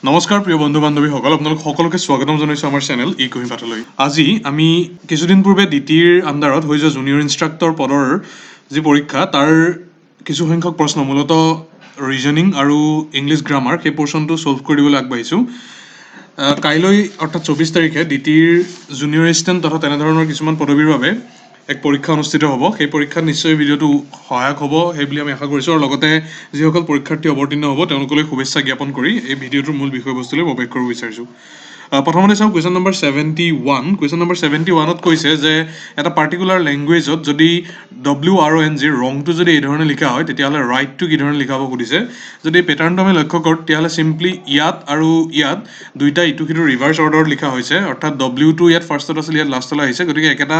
নমস্কাৰ প্ৰিয় বন্ধু বান্ধৱীসকল, আপোনালোক সকলোকে স্বাগতম জনাইছোঁ আমাৰ চেনেল ই কুহি পাঠলৈ। আজি আমি কিছুদিন পূৰ্বে ডিটিৰ আণ্ডাৰত হৈ যোৱা জুনিয়ৰ ইনষ্ট্ৰাক্টৰ পদৰ যি পৰীক্ষা তাৰ কিছু সংখ্যক প্ৰশ্ন মূলতঃ ৰিজনিং আৰু ইংলিছ গ্ৰামাৰ সেই পৰ্চনটো ছল্ভ কৰিবলৈ আগবাঢ়িছোঁ। কাইলৈ অৰ্থাৎ 24 তাৰিখে ডিটিৰ জুনিয়ৰ এছিষ্টেণ্ট তথা তেনেধৰণৰ কিছুমান পদবীৰ বাবে এক পৰীক্ষা অনুষ্ঠিত হ'ব। সেই পৰীক্ষাত নিশ্চয় ভিডিঅ'টো সহায়ক হ'ব সেই বুলি আমি আশা কৰিছোঁ, আৰু লগতে যিসকল পৰীক্ষাৰ্থী অৱতীৰ্ণ হ'ব তেওঁলোকলৈ শুভেচ্ছা জ্ঞাপন কৰি এই ভিডিঅ'টোৰ মূল বিষয়বস্তুলৈ প্ৰৱেশ কৰিব বিচাৰিছোঁ। প্ৰথমতে চাওঁ কুৱেশ্যন নম্বৰ 71। কুৱেশ্যন নম্বৰ 71ত কৈছে যে এটা পাৰ্টিকুলাৰ লেংগুৱেজত যদি WRNG ৰংটো যদি এই ধৰণে লিখা হয় তেতিয়াহ'লে ৰাইটটো কি ধৰণে লিখা হ'ব সুধিছে। যদি পেটাৰ্ণটো আমি লক্ষ্য কৰোঁ তেতিয়াহ'লে চিম্পলি ইয়াত আৰু ইয়াত দুইটা ইটো সিটো ৰিভাৰ্ছ অৰ্ডাৰত লিখা হৈছে, অৰ্থাৎ W2 ইয়াত ফাৰ্ষ্টত আছিল, ইয়াত লাষ্টলৈ আহিছে। গতিকে একেটা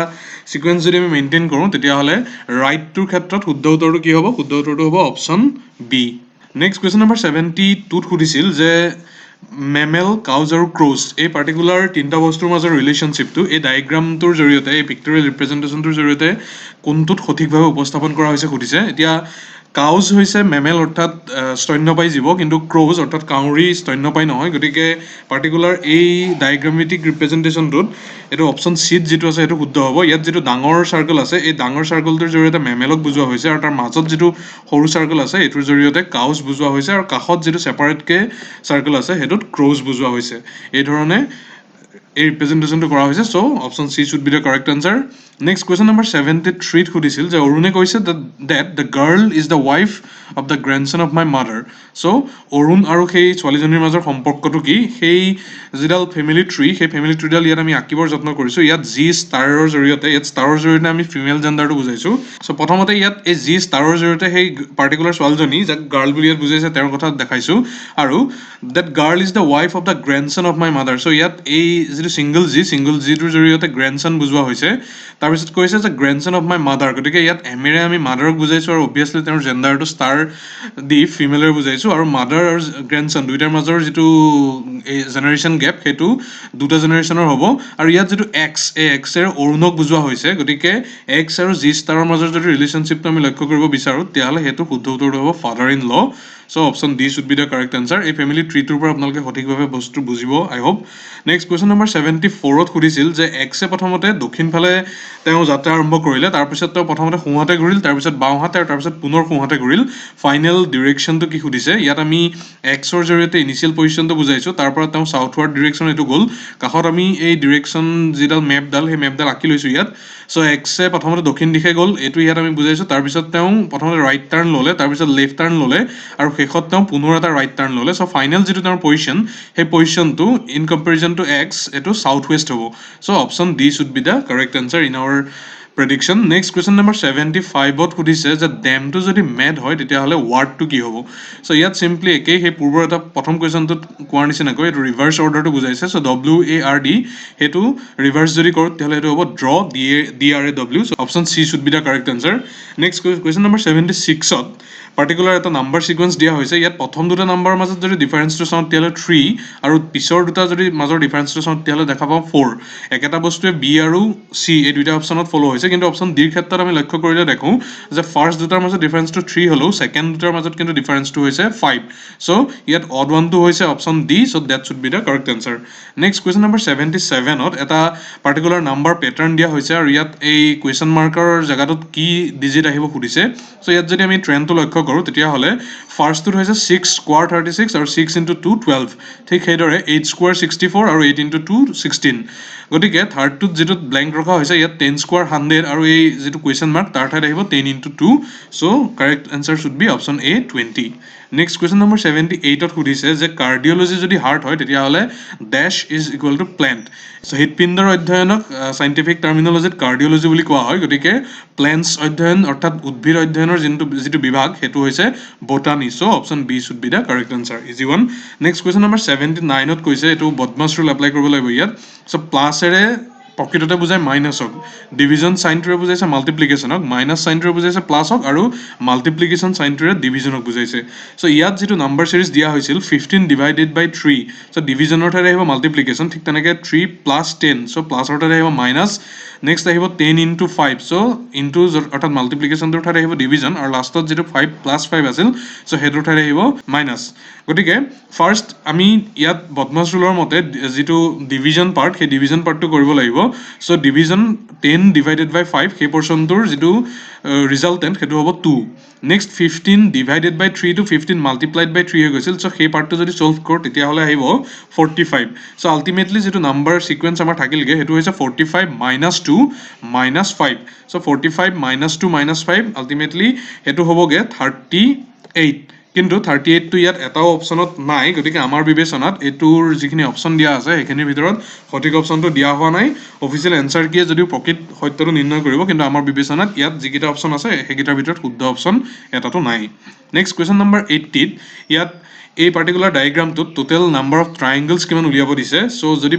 সিকুৱেঞ্চ যদি আমি মেইনটেইন কৰোঁ তেতিয়াহ'লে ৰাইটটোৰ ক্ষেত্ৰত শুদ্ধ উত্তৰটো কি হ'ব? শুদ্ধ উত্তৰটো হ'ব option B. Next question number 72ত সুধিছিল যে মেমেল, কাউজ আৰু ক্ৰ'জ এই পাৰ্টিকুলাৰ তিনিটা বস্তুৰ মাজৰ ৰিলেশ্যনশ্বিপটো এই ডায়েগ্ৰামটোৰ জৰিয়তে, এই পিক্টৰিয়েল ৰিপ্ৰেজেণ্টেশ্যনটোৰ জৰিয়তে কোনটোত সঠিকভাৱে উপস্থাপন কৰা হৈছে সুধিছে। এতিয়া কাউজ হৈছে মেমেল অৰ্থাৎ স্তন্যপায়ী জীৱ, কিন্তু ক্ৰ'জ অৰ্থাৎ কাউৰী স্তন্যপায়ী নহয়। গতিকে পাৰ্টিকুলাৰ এই ডায়েগ্ৰামেটিক ৰিপ্ৰেজেণ্টেশ্যনটোত এইটো অপশ্যন চিত যিটো আছে সেইটো শুদ্ধ হ'ব। ইয়াত যিটো ডাঙৰ চাৰ্কল আছে এই ডাঙৰ চাৰ্কলটোৰ জৰিয়তে মেমেলক বুজোৱা হৈছে, আৰু তাৰ মাজত যিটো সৰু চাৰ্কল আছে এইটোৰ জৰিয়তে কাউজ বুজোৱা হৈছে, আৰু কাষত যিটো ছেপাৰেটকৈ চাৰ্কল আছে সেইটোত ক্ৰ'জ বুজোৱা হৈছে। এই ধৰণে এই ৰিপ্ৰেজেণ্টেশ্যনটো কৰা হৈছে। So' option C should be the correct answer. Next question number 73ত সুধিছিল যে অৰুণে কৈছে that the girl is the wife of the grandson of my mother. So' Arun আৰু সেই ছোৱালীজনীৰ মাজৰ সম্পৰ্কটো কি? সেই যিডাল ফেমিলি ট্ৰী, সেই ফেমিলি ট্ৰীডাল ইয়াত আমি আঁকিবৰ যত্ন কৰিছোঁ। ইয়াত জি ষ্টাৰৰ জৰিয়তে, ইয়াত ষ্টাৰৰ জৰিয়তে আমি ফিমেল জেণ্ডাৰটো বুজাইছোঁ। চ' প্ৰথমতে ইয়াত এই জি ষ্টাৰৰ জৰিয়তে সেই পাৰ্টিকুলাৰ ছোৱালীজনী যাক গাৰ্ল বুলি ইয়াত বুজাইছে তেওঁৰ কথা দেখাইছোঁ, আৰু that girl is the wife of the grandson of my mother. So ইয়াত এই যিটো ছিংগল জিটোৰ জৰিয়তে গ্ৰেণ্ডছন বুজোৱা হৈছে। তাৰপিছত কৈছে যে গ্ৰেণ্ডছন অফ মাই মাদাৰ, গতিকে ইয়াত এমেৰে আমি মাদাৰক বুজাইছোঁ, আৰু অবভিয়াছলি তেওঁৰ জেণ্ডাৰটো ষ্টাৰ দি ফিমেলৰ বুজাইছোঁ, আৰু মাদাৰ আৰু গ্ৰেণ্ডছন দুইটাৰ মাজৰ যিটো এই জেনেৰেশ্যন গেপ সেইটো দুটা জেনেৰেশ্যনৰ হ'ব। আৰু ইয়াত যিটো এক্স, এই এক্সেৰে অৰুণক বুজোৱা হৈছে। গতিকে এক্স আৰু জি ষ্টাৰৰ মাজৰ যদি ৰিলেশ্যনশ্বিপটো আমি লক্ষ্য কৰিব বিচাৰোঁ তেতিয়াহ'লে সেইটো শুদ্ধ উত্তৰটো হ'ব father in law. So' option D should be the correct answer. এই ফেমিলি ট্ৰীটোৰ পৰা আপোনালোকে সঠিকভাৱে বস্তু বুজিব, আই হোপ। নেক্সট কুৱেশ্যন নম্বৰ 74ত সুধিছিল যে এক্সে প্ৰথমতে দক্ষিণ ফালে তেওঁ যাত্ৰা আৰম্ভ কৰিলে, তাৰপিছত তেওঁ প্ৰথমতে সোঁহাতে ঘূৰিল, তাৰপিছত বাওঁহাতে, আৰু তাৰপিছত পুনৰ সোঁহাতে ঘূৰিল। ফাইনেল ডিৰেকশ্যনটো কি সুধিছে। ইয়াত আমি এক্সৰ জৰিয়তে ইনিচিয়েল পজিশ্যনটো বুজাইছোঁ, তাৰ পৰা তেওঁ চাউথৱাৰ্ড ডিৰেকশ্যন এইটো গ'ল। কাষত আমি এই ডিৰেকশ্যন যিডাল মেপডাল সেই মেপডাল আঁকি লৈছোঁ ইয়াত। চ' এক্সে প্ৰথমতে দক্ষিণ দিশে গ'ল, এইটো ইয়াত আমি বুজাইছোঁ। তাৰপিছত তেওঁ প্ৰথমতে ৰাইট টাৰ্ণ ল'লে, তাৰপিছত লেফ্ট টাৰ্ণ ল'লে, আৰু শেষত তেওঁ পুনৰ এটা ৰাইট টাৰ্ণ ল'লে। চ' ফাইনেল যিটো তেওঁৰ পজিশ্যন, সেই পজিশ্যনটো ইন কম্পেৰিজন টু এক্স এইটো চাউথ ৱেষ্ট হ'ব। So' option D should be the correct answer in our prediction. Next question number 75ত সুধিছে যে ডেমটো যদি মেড হয় তেতিয়াহ'লে ৱাৰ্ডটো কি হ'ব। চ' ইয়াত চিম্পলি একেই, সেই পূৰ্বৰ এটা প্ৰথম কুৱেশ্যনটোত কোৱাৰ নিচিনাকৈ এইটো ৰিভাৰ্ছ অৰ্ডাৰটো বুজাইছে। চ' WARD সেইটো ৰিভাৰ্ছ যদি কৰোঁ তেতিয়াহ'লে সেইটো হ'ব draw, DRAW। So' option C should be the correct answer. Next question number 76ত পাৰ্টিকুলাৰ এটা নাম্বাৰ ছিকুৱেঞ্চ দিয়া হৈছে। ইয়াত প্ৰথম দুটা নাম্বাৰৰ মাজত যদি ডিফাৰেঞ্চটো চাওঁ তেতিয়াহ'লে 3, আৰু পিছৰ দুটা যদি মাজৰ ডিফাৰেঞ্চটো চাওঁ তেতিয়াহ'লে দেখা পাওঁ 4। একেটা বস্তুৱে বি আৰু চি এই দুইটা অপশ্যনত ফ'ল' হৈছে, কিন্তু অপশ্যন ডিৰ ক্ষেত্ৰত আমি লক্ষ্য কৰিলে দেখোঁ যে ফাৰ্ষ্ট দুটাৰ মাজত ডিফাৰেঞ্চটো 3 হ'লেও ছেকেণ্ড দুটাৰ মাজত কিন্তু ডিফাৰেঞ্চটো হৈছে 5। চ' ইয়াত অড ওৱানটো হৈছে option D. So' that should be the correct answer. Next question number 77ত এটা পাৰ্টিকুলাৰ নাম্বাৰ পেটাৰ্ণ দিয়া হৈছে, আৰু ইয়াত এই কুৱেশ্যন মাৰ্কৰ জেগাটোত কি ডিজিট আহিব সুধিছে। চ' ইয়াত যদি আমি ট্ৰেণ্ডটো লক্ষ্য কৰোঁ তেতিয়াহ'লে ফাৰ্ষ্টটোত হৈছে 6 স্কোৱাৰ 36 আৰু 6 × 2 12। ঠিক সেইদৰে 8 স্কোৱাৰ 64 আৰু 8 × 2 16। গতিকে থাৰ্ডটোত যিটোত ব্লেংক ৰখা হৈছে ইয়াত 10 স্কোৱাৰ 100, আৰু এই যিটো কুৱেশ্যন মাৰ্ক তাৰ ঠাইত আহিব 10 × 2। So' correct answer should be option A 20। Next question number 78ত সুধিছে যে কাৰ্ডিঅ'লজি যদি হাৰ্ট হয় তেতিয়াহ'লে this is equal to plant. So' হৃদপিণ্ডৰ অধ্যয়নক চাইণ্টিফিক টাৰ্মিনলজিত কাৰ্ডিঅ'লজি বুলি কোৱা হয়। গতিকে প্লেণ্টছ অধ্যয়ন অৰ্থাৎ উদ্ভিদ অধ্যয়নৰ যিটো বিভাগ সেইটো হৈছে botany. So' option B should be the correct answer, easy one. Next question number 79ত কৈছে, এইটো বদমাছ ৰুল এপ্লাই কৰিব লাগিব ইয়াত। চ' প্লাছেৰে প্ৰকৃততে বুজায় মাইনাছক, ডিভিজন চাইনটোৰে বুজাইছে মাল্টিপ্লিকেশ্যনক, মাইনাছ চাইনটোৰে বুজাইছে প্লাছক, আৰু মাল্টিপ্লিকেশ্যন চাইনটোৰে ডিভিজনক বুজাইছে। চ' ইয়াত যিটো নাম্বাৰ চিৰিজ দিয়া হৈছিল 15 ডিভাইডেড বাই 3, চ' ডিভিজনৰ ঠাইত আহিব মাল্টিপ্লিকেশ্যন, ঠিক তেনেকৈ 3 প্লাছ 10, চ' প্লাছৰ ঠাইত আহিব মাইনাছ, নেক্সট আহিব 10 ইনটু 5, চ' ইনটু অৰ্থাৎ মাল্টিপ্লিকেশ্যনটোৰ ঠাইত আহিব ডিভিজন, আৰু লাষ্টত যিটো 5 প্লাছ 5 আছিল, চ' সেইটোৰ ঠাইত আহিব মাইনাছ। গতিকে ফাৰ্ষ্ট আমি ইয়াত বদমাছ ৰুলৰ মতে যিটো ডিভিজন পাৰ্ট, সেই ডিভিজন পাৰ্টটো কৰিব লাগিব। চ' ডিভিজন 10 ডিভাইডেড বাই 5, সেই পৰ্চনটোৰ যিটো ৰিজাল্টেণ্ট সেইটো হ'ব 2। নেক্সট 15 ডিভাইডেড বাই 3 টো 15 মাল্টিপ্লাইড বাই 3 হৈ গৈছিল, চ' সেই পাৰ্টটো যদি চল্ভ কৰোঁ তেতিয়াহ'লে আহিব 45। চ' আল্টিমেটলি যিটো নাম্বাৰ চিকুৱেঞ্চ আমাৰ থাকিলগৈ সেইটো হৈছে 45 মাইনাছ 2 মাইনাছ 5। চ' 45 মাইনাছ 2 মাইনাছ 5 আল্টিমেটলি সেইটো হ'বগৈ 38। কিন্তু 38টো ইয়াত এটাও অপশ্যনত নাই, গতিকে আমাৰ বিবেচনাত এইটোৰ যিখিনি অপশ্যন দিয়া আছে সেইখিনিৰ ভিতৰত সঠিক অপশ্যনটো দিয়া হোৱা নাই। অফিচিয়েল এনচাৰ কিয়ে যদিও প্ৰকৃত সত্যটো নিৰ্ণয় কৰিব, কিন্তু আমাৰ বিবেচনাত ইয়াত যিকেইটা অপশ্যন আছে সেইকেইটাৰ ভিতৰত শুদ্ধ অপশ্যন এটাতো নাই। নেক্সট কুৱেশ্যন নম্বৰ 80ত ইয়াত এই পাৰ্টিকুলাৰ ডায়েগ্ৰামটোত টোটেল নাম্বাৰ অফ ট্ৰাইংগলছ কিমান উলিয়াব দিছে। চ' যদি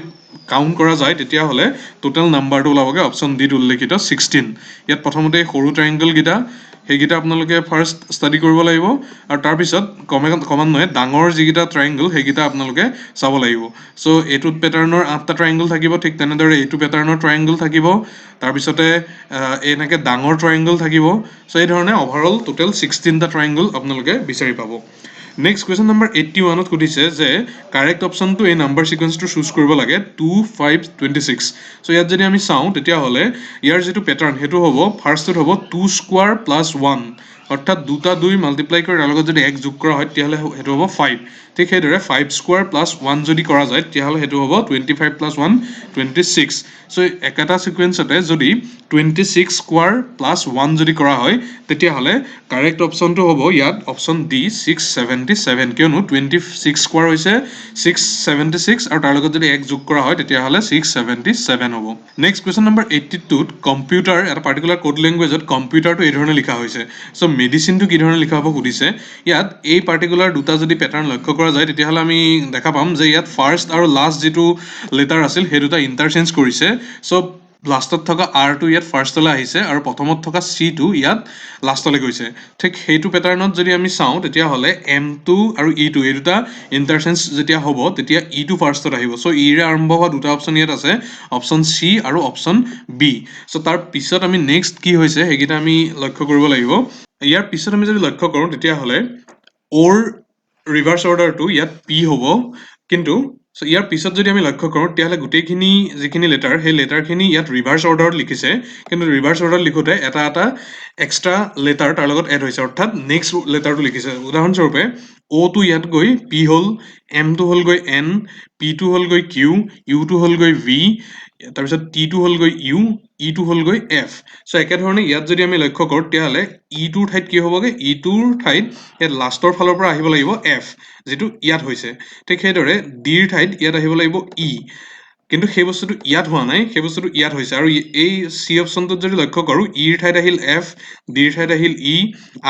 কাউণ্ট কৰা যায় তেতিয়াহ'লে টোটেল নাম্বাৰটো ওলাবগৈ অপশ্যন ডিত উল্লেখিত 16। ইয়াত প্ৰথমতে সৰু ট্ৰাইংগলকেইটা সেইকেইটা আপোনালোকে ফাৰ্ষ্ট ষ্টাডি কৰিব লাগিব, আৰু তাৰপিছত ক্ৰমান্বয়ে ডাঙৰ যিকেইটা ট্ৰাইংগল সেইকেইটা আপোনালোকে চাব লাগিব। চ' এইটো পেটাৰ্ণৰ 8টা ট্ৰাইংগল থাকিব, ঠিক তেনেদৰে এইটো পেটাৰ্ণৰ ট্ৰাইংগল থাকিব, তাৰপিছতে এনেকৈ ডাঙৰ ট্ৰাইংগল থাকিব। চ' এই ধৰণে অভাৰঅল টোটেল 16টা ট্ৰাইংগল আপোনালোকে বিচাৰি পাব। নেক্সট কুৱেশ্যন নম্বৰ 81ত সুধিছে যে কাৰেক্ট অপশ্যনটো এই নাম্বাৰ চিকুৱেঞ্চটো চুজ কৰিব লাগে 2, 5, 26। চ' ইয়াত যদি আমি চাওঁ তেতিয়াহ'লে ইয়াৰ যিটো পেটাৰ্ণ সেইটো হ'ব, ফাৰ্ষ্টটোত হ'ব 2 স্কোৱাৰ প্লাছ 1, অৰ্থাৎ দুটা 2 মাল্টিপ্লাই কৰি তাৰ লগত যদি 1 যোগ কৰা হয় তেতিয়াহ'লে সেইটো হ'ব 5। ঠিক সেইদৰে 5 স্কোৱাৰ প্লাছ 1 যদি কৰা যায় তেতিয়াহ'লে সেইটো হ'ব 25 প্লাছ 1 26। চ' একেটা চিকুৱেঞ্চতে যদি 26 স্কোৱাৰ প্লাছ 1 যদি কৰা হয় তেতিয়াহ'লে কাৰেক্ট অপশ্যনটো হ'ব ইয়াত অপশ্যন ডি 677, কিয়নো 26 স্কোৱাৰ হৈছে 676, আৰু তাৰ লগত যদি 1 যোগ কৰা হয় তেতিয়াহ'লে 677 হ'ব। নেক্সট কুৱেশ্যন নম্বৰ 82ত কম্পিউটাৰ এটা পাৰ্টিকুলাৰ কোড লেংগুৱেজত কম্পিউটাৰটো এই ধৰণে লিখা হৈছে। চ' মেডিচিনটো কি ধৰণে লিখা হ'ব সুধিছে। ইয়াত এই পাৰ্টিকুলাৰ দুটা যদি পেটাৰ্ণ লক্ষ্য কৰা যায় তেতিয়াহ'লে আমি দেখা পাম যে ইয়াত ফাৰ্ষ্ট আৰু লাষ্ট যিটো লেটাৰ আছিল সেই দুটা ইণ্টাৰচেঞ্জ কৰিছে। চ' লাষ্টত থকা আৰটো ইয়াত ফাৰ্ষ্টলৈ আহিছে আৰু প্ৰথমত থকা চিটো ইয়াত লাষ্টলৈ গৈছে। ঠিক সেইটো পেটাৰ্ণত যদি আমি চাওঁ তেতিয়াহ'লে এমটো আৰু ইটো এই দুটা ইণ্টাৰচেঞ্জ যেতিয়া হ'ব তেতিয়া ইটো ফাৰ্ষ্টত আহিব। চ' ইৰে আৰম্ভ হোৱা দুটা অপশ্যন ইয়াত আছে, অপশ্যন চি আৰু অপশ্যন বি। চ' তাৰ পিছত আমি নেক্সট কি হৈছে সেইকেইটা আমি লক্ষ্য কৰিব লাগিব। ইয়াৰ পিছত আমি যদি লক্ষ্য কৰোঁ তেতিয়াহ'লে অ'ৰ ৰিভাৰ্ছ অৰ্ডাৰটো ইয়াত পি হ'ব, কিন্তু ইয়াৰ পিছত যদি আমি লক্ষ্য কৰোঁ তেতিয়াহ'লে গোটেইখিনি যিখিনি লেটাৰ সেই লেটাৰখিনি ইয়াত ৰিভাৰ্ছ অৰ্ডাৰত লিখিছে, কিন্তু ৰিভাৰ্ছ অৰ্ডাৰত লিখোঁতে এটা এটা এক্সট্ৰা লেটাৰ তাৰ লগত এড হৈছে, অৰ্থাৎ নেক্সট লেটাৰটো লিখিছে। উদাহৰণস্বৰূপে অ'টো ইয়াত গৈ পি হ'ল, এমটো হ'লগৈ এন, পিটো হ'লগৈ কিউ, ইউটো হ'লগৈ ভি, তাৰপিছত টিটো হ'লগৈ ইউ, ইটো হ'লগৈ এফ। চ' একেধৰণে ইয়াত যদি আমি লক্ষ্য কৰোঁ তেতিয়াহ'লে ইটোৰ ঠাইত কি হ'বগৈ, ইটোৰ ঠাইত ইয়াত লাষ্টৰ ফালৰ পৰা আহিব লাগিব এফ, যিটো ইয়াত হৈছে। ঠিক সেইদৰে ডিৰ ঠাইত ইয়াত আহিব লাগিব ই, কিন্তু সেই বস্তুটো ইয়াত হোৱা নাই, সেই বস্তুটো ইয়াত হৈছে। আৰু এই চি অপশ্যনটোত যদি লক্ষ্য কৰোঁ ইৰ ঠাইত আহিল এফ, ডিৰ ঠাইত আহিল ই,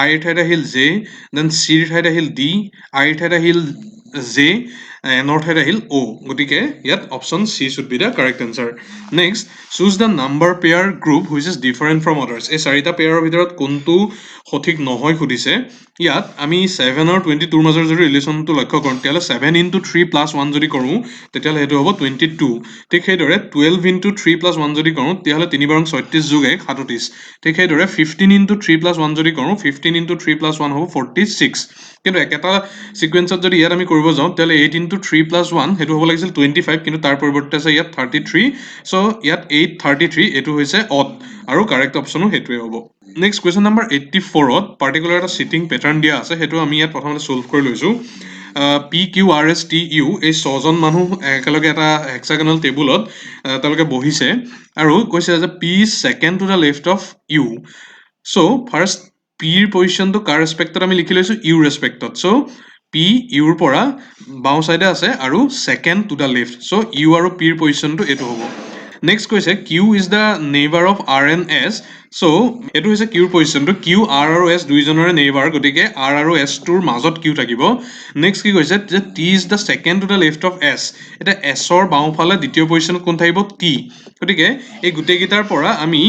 আইৰ ঠাইত আহিল জে, দেন চিৰ ঠাইত আহিল ডি, আইৰ ঠাইত আহিল জে, এনৰ ঠাইত আহিল অ'। গতিকে ইয়াত option C should be the correct answer. Next choose the number pair group which is different from others. এই চাৰিটা পেয়াৰৰ ভিতৰত কোনটো সঠিক নহয় সুধিছে। ইয়াত আমি 7 আৰু 22ৰ মাজৰ যদি ৰিলেশ্যনটো লক্ষ্য কৰোঁ তেতিয়াহ'লে 7 ইনটু 3 প্লাছ 1 যদি কৰোঁ তেতিয়াহ'লে সেইটো হ'ব 22। ঠিক সেইদৰে 12 ইনটু 3 প্লাছ 1 যদি কৰোঁ তেতিয়াহ'লে 3 বাৰং 36 যোগ 1 37। ঠিক সেইদৰে 15 ইনটু 3 প্লাছ 1 যদি কৰোঁ 15 ইনটু 3 প্লাছ 1 হ'ব 46। কিন্তু একেটা চিকুৱেঞ্চত যদি ইয়াত আমি কৰিব যাওঁ তেতিয়াহ'লে 8 ইনটু 3 প্লাছ 1 সেইটো হ'ব লাগিছিল 25, কিন্তু তাৰ পৰিৱৰ্তে আছে ইয়াত 33। চ' ইয়াত 833 এইটো হৈছে অড, আৰু কাৰেক্ট অপশ্যনো সেইটোৱে হ'ব। নেক্সট কুৱেশ্যন নম্বৰ 84ত পাৰ্টিকুলাৰ এটা চিটিং পেটাৰ্ণ দিয়া আছে, সেইটো আমি ইয়াত প্ৰথমতে চল্ভ কৰি লৈছোঁ। P Q R S T U এই 6জন মানুহ একেলগে এটা হেক্সাগনেল টেবুলত তেওঁলোকে বহিছে আৰু কৈছে যে P is second to the left of you. So' first পিৰ পজিশ্যনটো কাৰ ৰেচপেক্টত আমি লিখি লৈছোঁ, ইউৰ ৰেচপেক্টত। চ' পি ইউৰ পৰা বাওঁ চাইডে আছে আৰু second to the left, so' U আৰু পিৰ পজিশ্যনটো এইটো হ'ব। নেক্সট কৈছে Q is the neighbour of R and S so এইটো হৈছে কিউৰ পজিশ্যনটো কিউ আৰ আৰু এছ দুইজনৰে নেইবাৰ গতিকে আৰ আৰু এছ টোৰ মাজত কিউ থাকিব নেক্সট কি কৈছে যে T is the second to the left of S এতিয়া এছৰ বাওঁফালে দ্বিতীয় পজিশ্যনত কোন থাকিব টি গতিকে এই গোটেইকেইটাৰ পৰা আমি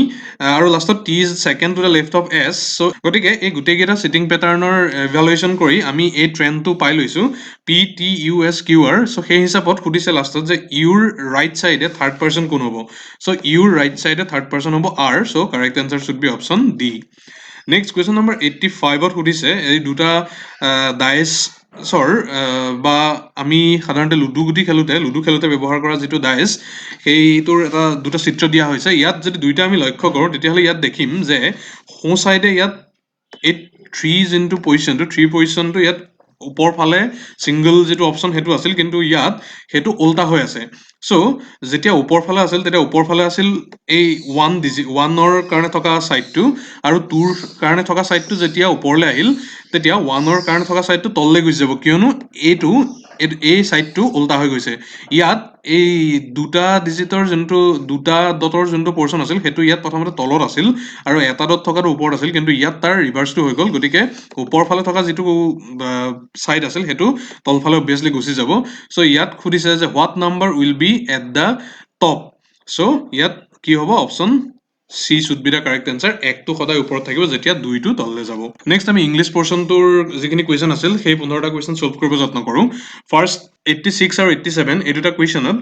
আৰু লাষ্টত T is second to the left of S so' গতিকে এই গোটেইকেইটা চিটিং পেটাৰ্ণৰ ইভালুৱেশ্যন কৰি আমি এই ট্ৰেণ্ডটো পাই লৈছোঁ P T U S Q R so' সেই হিচাপত সুধিছে লাষ্টত যে ইউৰ ৰাইট চাইডে থাৰ্ড পাৰ্চন কোন হ'ব চ' ইউৰ ৰাইট চাইডে থাৰ্ড পাৰ্চন হ'ব R so' correct answer should be option D next question number 85ত সুধিছে এই দুটা ডাইচৰ বা আমি সাধাৰণতে লুডু খেলোঁতে ব্যৱহাৰ কৰা যিটো ডাইচ সেইটোৰ দুটা চিত্ৰ দিয়া হৈছে ইয়াত যদি দুইটা আমি লক্ষ্য কৰোঁ তেতিয়াহ'লে ইয়াত দেখিম যে সোঁ চাইডে ইয়াত এই থ্ৰী যোনটো পজিশ্যনটো থ্ৰী পজিশ্যনটো ইয়াত ওপৰ ফালে ছিংগল যিটো অপশ্যন সেইটো আছিল কিন্তু ইয়াত সেইটো উল্টা হৈ আছে চ' যেতিয়া ওপৰ ফালে আছিল তেতিয়া ওপৰ ফালে আছিল এই ওৱানৰ কাৰণে থকা ছাইডটো আৰু টুৰ কাৰণে থকা ছাইডটো যেতিয়া ওপৰলৈ আহিল তেতিয়া ওৱানৰ কাৰণে থকা ছাইডটো তললৈ গুচি যাব কিয়নো এই ছাইডটো উল্টা হৈ গৈছে ইয়াত এই দুটা ডিজিটৰ যোনটো দুটা ডটৰ যোনটো পৰ্চন আছিল সেইটো ইয়াত প্ৰথমতে তলত আছিল আৰু এটা ডট থকাটো ওপৰত আছিল কিন্তু ইয়াত তাৰ ৰিভাৰ্চটো হৈ গ'ল গতিকে ওপৰ ফালে থকা যিটো ছাইড আছিল সেইটো তলফালে অবভিয়াছলি গুচি যাব চ' ইয়াত সুধিছে যে what number will be at the top so' ইয়াত কি হ'ব option C should be the correct answer একটো সদায় ওপৰত থাকিব যেতিয়া দুইটো তললৈ যাব নেক্সট আমি ইংলিছ পৰ্চনটোৰ যিখিনি কুৱেশ্যন আছিল সেই 15টা কুৱেশ্যন চল্ভ কৰিব যত্ন কৰোঁ ফাৰ্ষ্ট 86 আৰু 87 এই দুটা কুৱেশ্যনত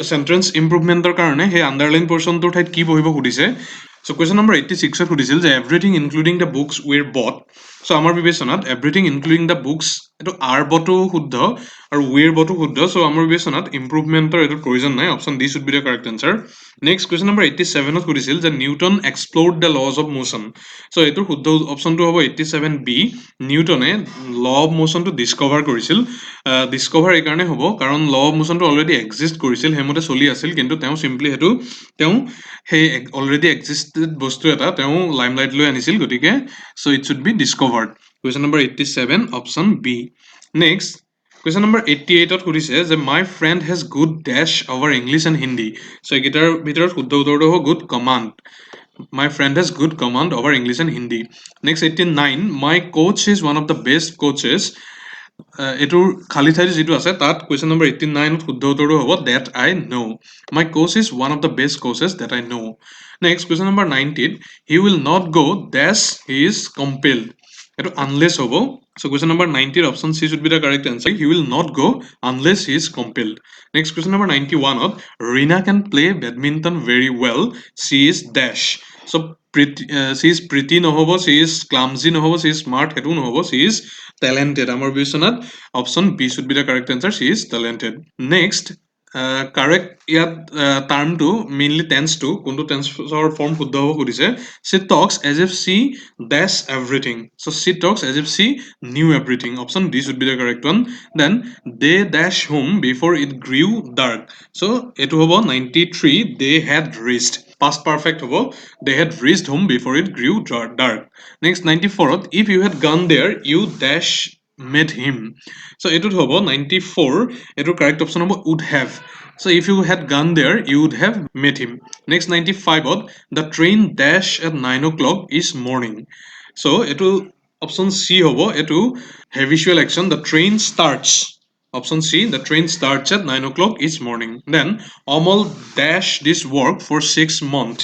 চেণ্টেন্স ইম্প্ৰুভমেণ্টৰ কাৰণে সেই আণ্ডাৰলাইন পৰ্চনটোৰ ঠাইত কি বহিব সুধিছে চ' কুৱেশ্যন নম্বৰ 86ত সুধিছিল যে এভৰিথিং ইনক্লুডিং দ্য বুকছ উইৰ বট চ' আমাৰ বিবেচনাত এভৰিথিং ইনক্লুডিং দ্য বুকছ এইটো আৰ বটো শুদ্ধ আৰু উইৰ বটো শুদ্ধ চ' আমাৰ বিবেচনাত ইম্প্ৰুভমেণ্টৰ এইটো প্ৰয়োজন নাই option D should be the correct answer next question number 87ত সুধিছিল যে Newton explored the laws of motion so' এইটোৰ শুদ্ধ অপশ্যনটো হ'ব 87B নিউটনে ল অফ মোশ্যনটো ডিছকভাৰ কৰিছিল ডিছকভাৰ এইকাৰণে হ'ব কাৰণ ল অফ মোশ্যনটো অলৰেডি এক্সিষ্ট কৰিছিল সেইমতে চলি আছিল কিন্তু তেওঁ চিম্পলি সেইটো তেওঁ সেই অলৰেডি এক্সিষ্টেড বস্তু এটা তেওঁ লাইমলাইটলৈ আনিছিল গতিকে so' it should be discovered question number 87 option B next question number 88ত সুধিছে যে my friend has good dash over English and Hindi so' এইকেইটাৰ ভিতৰত শুদ্ধ উত্তৰটো হ'ব good command my friend has good command over English and Hindi next 89 my coach is one of the best coaches এইটোৰ খালী ঠাইত যিটো আছে তাত কুৱেশ্যন নম্বৰ 89ত শুদ্ধ উত্তৰটো হ'ব that I know' my coach is one of the best coaches that I know' next question number 90ত he will not go' dash he is compelled এইটো আনলেছ হ'ব চ' কুৱেশ্যন নম্বৰ 90ৰ option C should be the correct answer he will not go' unless he is compelled next question number 91ত Rina can play badminton very well she is dash so' she is pretty নহ'ব she is clumsy নহ'ব she is smart সেইটোও নহ'ব she is talented আমাৰ বিবেচনাত option B should be the correct answer she is talented next correct ইয়াত টাৰ্মটো mainly টেন্সটো কোনটো টেন্সৰ form শুদ্ধ হ'ব সুধিছে she talks as if she dash everything so' she talks as if she knew everything option D should be the correct one then they dash home before it grew dark so' এইটো হ'ব 93 they had reached past perfect হ'ব they had reached home before it grew dark next 94th if you had gone there you dash met him so এইটোত হ'ব 94 এইটোৰ correct option হ'ব would have so if you had gone there you would have met him next 95th the train dash at 9 o'clock is morning so এইটো option C হ'ব এইটো habitual action the train starts Option C, the train starts at 9 o'clock each morning. Then, Amal dash this work for 6 months.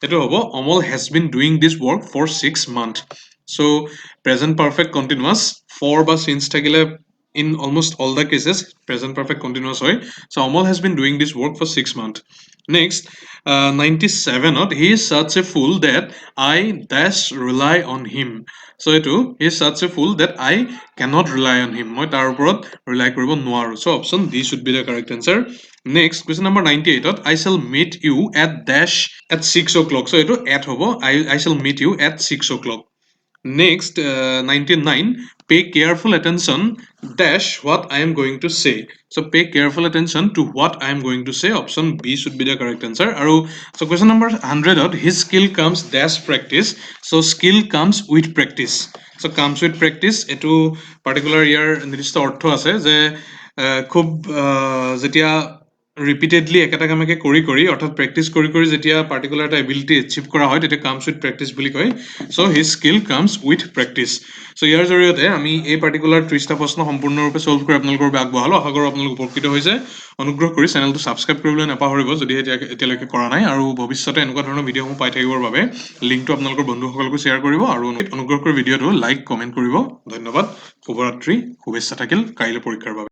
Eto hobo, Amal has been doing this work for 6 months. So, present perfect continuous, for ba since thakile in almost all the cases, present perfect continuous hoy. So, Amal has been doing this work for 6 months. Next, 97 he is such a fool that I dash rely on him. So etu he is such a fool that I cannot rely on him. Moi tar oporot rely koribo noaru. So option D should be the correct answer. Next question number 98 I shall meet you at dash at 6 o'clock. So etu at hobo I shall meet you at 6 o'clock. Next, 99, pay careful attention dash what I am going to say. So pay careful attention to what I am going to say. Option B should be the correct answer. So question number 100, his skill comes dash practice. So skill comes with practice. So comes with practice. এটো particular ইয়াৰ নিৰ্দিষ্ট অৰ্থ আছে যে খুব যেতিয়া repeatedly একেটা কামকে কৰি কৰি অৰ্থাৎ প্ৰেক্টিচ কৰি কৰি যেতিয়া পাৰ্টিকুলাৰ এটা এবিলিটি এচিভ কৰা হয় তেতিয়া কামছ উইথ প্ৰেক্টিচ বুলি কয় so' his skill comes with practice so' ইয়াৰ জৰিয়তে আমি এই পাৰ্টিকুলাৰ 30টা প্ৰশ্ন সম্পূৰ্ণৰূপে ছল্ভ কৰি আপোনালোকৰ বাবে আগবঢ়ালোঁ আশা কৰোঁ আপোনালোক উপকৃত হৈছে অনুগ্ৰহ কৰি চেনেলটো ছাবস্ক্ৰাইব কৰিবলৈ নাপাহৰিব যদি এতিয়ালৈকে কৰা নাই আৰু ভৱিষ্যতে এনেকুৱা ধৰণৰ ভিডিঅ'সমূহ পাই থাকিবৰ বাবে লিংকটো আপোনালোকৰ বন্ধুসকলকো শ্বেয়াৰ কৰিব আৰু অনুগ্ৰহ কৰি ভিডিঅ'টো লাইক কমেণ্ট কৰিব ধন্যবাদ শুভৰাত্ৰি শুভেচ্ছা থাকিল কাইলৈ পৰীক্ষাৰ বাবে